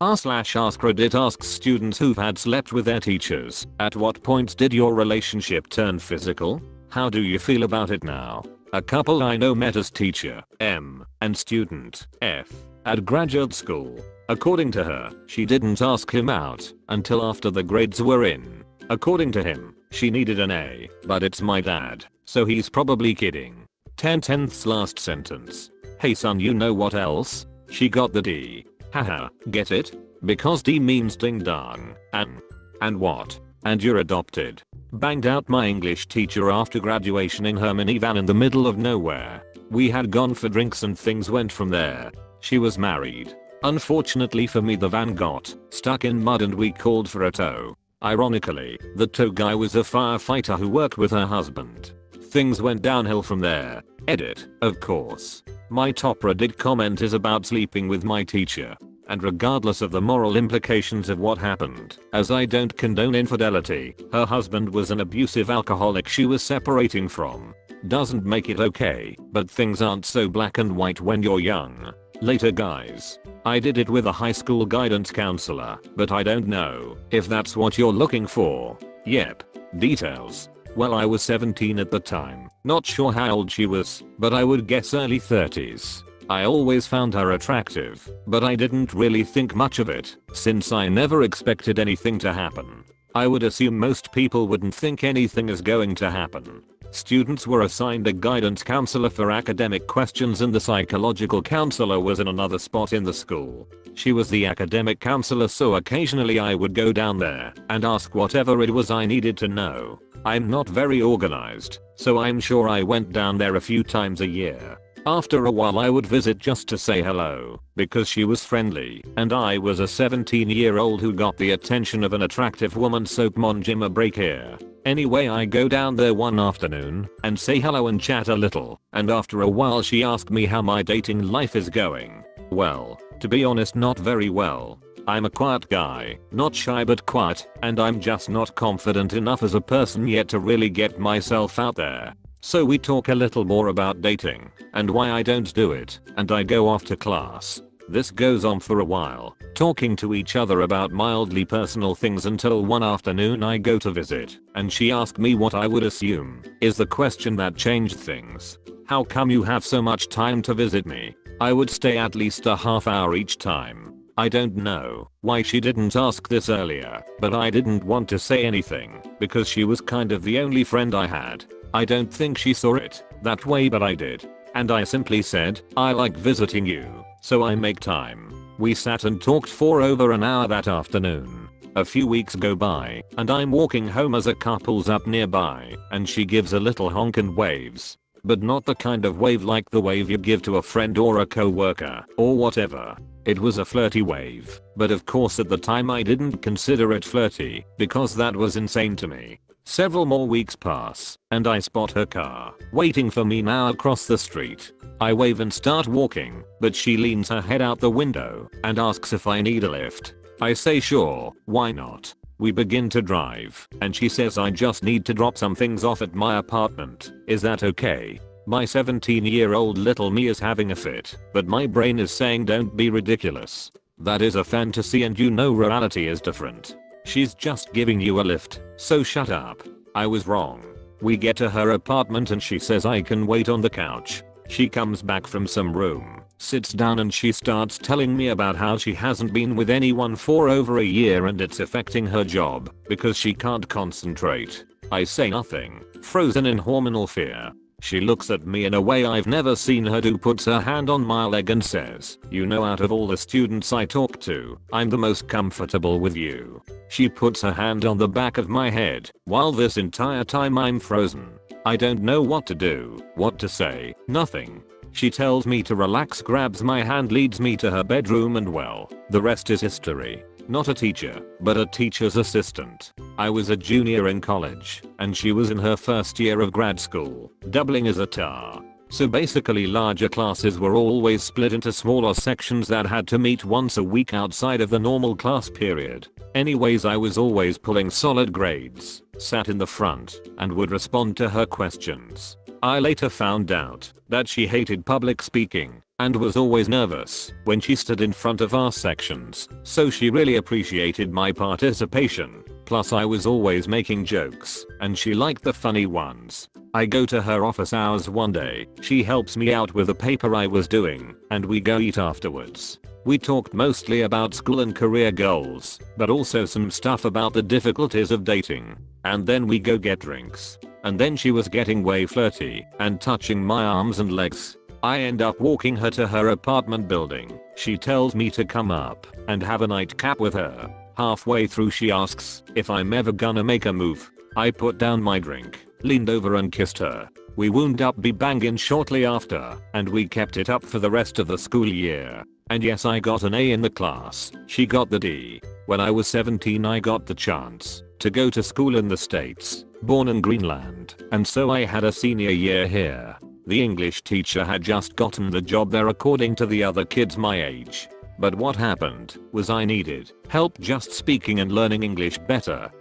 r/AskReddit asks students who've had slept with their teachers, at what point did your relationship turn physical? How do you feel about it now? A couple I know met as teacher, M, and student, F, at graduate school. According to her, she didn't ask him out until after the grades were in. According to him, she needed an A, but it's my dad, so he's probably kidding. 10/10ths last sentence. Hey son, you know what else? She got the D. Haha, get it? Because D means ding dong, and what? And you're adopted. Banged out my English teacher after graduation in her minivan in the middle of nowhere. We had gone for drinks and things went from there. She was married. Unfortunately for me, the van got stuck in mud and we called for a tow. Ironically, the tow guy was a firefighter who worked with her husband. Things went downhill from there. Edit, of course. My top Reddit comment is about sleeping with my teacher. And regardless of the moral implications of what happened, as I don't condone infidelity, her husband was an abusive alcoholic she was separating from. Doesn't make it okay, but things aren't so black and white when you're young. Later guys. I did it with a high school guidance counselor, but I don't know if that's what you're looking for. Yep. Details. Well, I was 17 at the time. Not sure how old she was, but I would guess early 30s. I always found her attractive, but I didn't really think much of it, since I never expected anything to happen. I would assume most people wouldn't think anything is going to happen. Students were assigned a guidance counselor for academic questions and the psychological counselor was in another spot in the school. She was the academic counselor, so occasionally I would go down there and ask whatever it was I needed to know. I'm not very organized, so I'm sure I went down there a few times a year. After a while I would visit just to say hello, because she was friendly, and I was a 17-year-old who got the attention of an attractive woman, so come on, Jim, a break here. Anyway, I go down there one afternoon and say hello and chat a little, and after a while she asked me how my dating life is going. Well, to be honest, not very well. I'm a quiet guy, not shy but quiet, and I'm just not confident enough as a person yet to really get myself out there. So we talk a little more about dating and why I don't do it, and I go off to class. This goes on for a while, talking to each other about mildly personal things until one afternoon I go to visit, and she asked me what I would assume is the question that changed things. How come you have so much time to visit me? I would stay at least a half hour each time. I don't know why she didn't ask this earlier, but I didn't want to say anything because she was kind of the only friend I had. I don't think she saw it that way, but I did. And I simply said, I like visiting you, so I make time. We sat and talked for over an hour that afternoon. A few weeks go by, and I'm walking home as a couple's pulls up nearby, and she gives a little honk and waves. But not the kind of wave like the wave you give to a friend or a co-worker, or whatever. It was a flirty wave, but of course at the time I didn't consider it flirty, because that was insane to me. Several more weeks pass, and I spot her car, waiting for me now across the street. I wave and start walking, but she leans her head out the window and asks if I need a lift. I say sure, why not? We begin to drive, and she says I just need to drop some things off at my apartment. Is that okay? My 17-year-old little me is having a fit, but my brain is saying don't be ridiculous. That is a fantasy and you know reality is different. She's just giving you a lift, so shut up. I was wrong. We get to her apartment and she says I can wait on the couch. She comes back from some room, sits down, and she starts telling me about how she hasn't been with anyone for over a year and it's affecting her job because she can't concentrate. I say nothing, frozen in hormonal fear. She looks at me in a way I've never seen her do, puts her hand on my leg and says, you know, out of all the students I talk to, I'm the most comfortable with you. She puts her hand on the back of my head, while this entire time I'm frozen. I don't know what to do, what to say, nothing. She tells me to relax, grabs my hand, leads me to her bedroom, and well, the rest is history. Not a teacher, but a teacher's assistant. I was a junior in college, and she was in her first year of grad school, doubling as a tar. So basically larger classes were always split into smaller sections that had to meet once a week outside of the normal class period. Anyways, I was always pulling solid grades, sat in the front, and would respond to her questions. I later found out that she hated public speaking, and was always nervous when she stood in front of our sections, so she really appreciated my participation. Plus I was always making jokes, and she liked the funny ones. I go to her office hours one day, she helps me out with a paper I was doing, and we go eat afterwards. We talked mostly about school and career goals, but also some stuff about the difficulties of dating. And then we go get drinks. And then she was getting way flirty and touching my arms and legs. I end up walking her to her apartment building. She tells me to come up and have a nightcap with her. Halfway through she asks if I'm ever gonna make a move. I put down my drink, leaned over and kissed her. We wound up be banging shortly after, and we kept it up for the rest of the school year. And yes, I got an A in the class. She got the D. When I was 17 I got the chance to go to school in the States, born in Greenland, and so I had a senior year here. The English teacher had just gotten the job there according to the other kids my age. But what happened was I needed help just speaking and learning English better.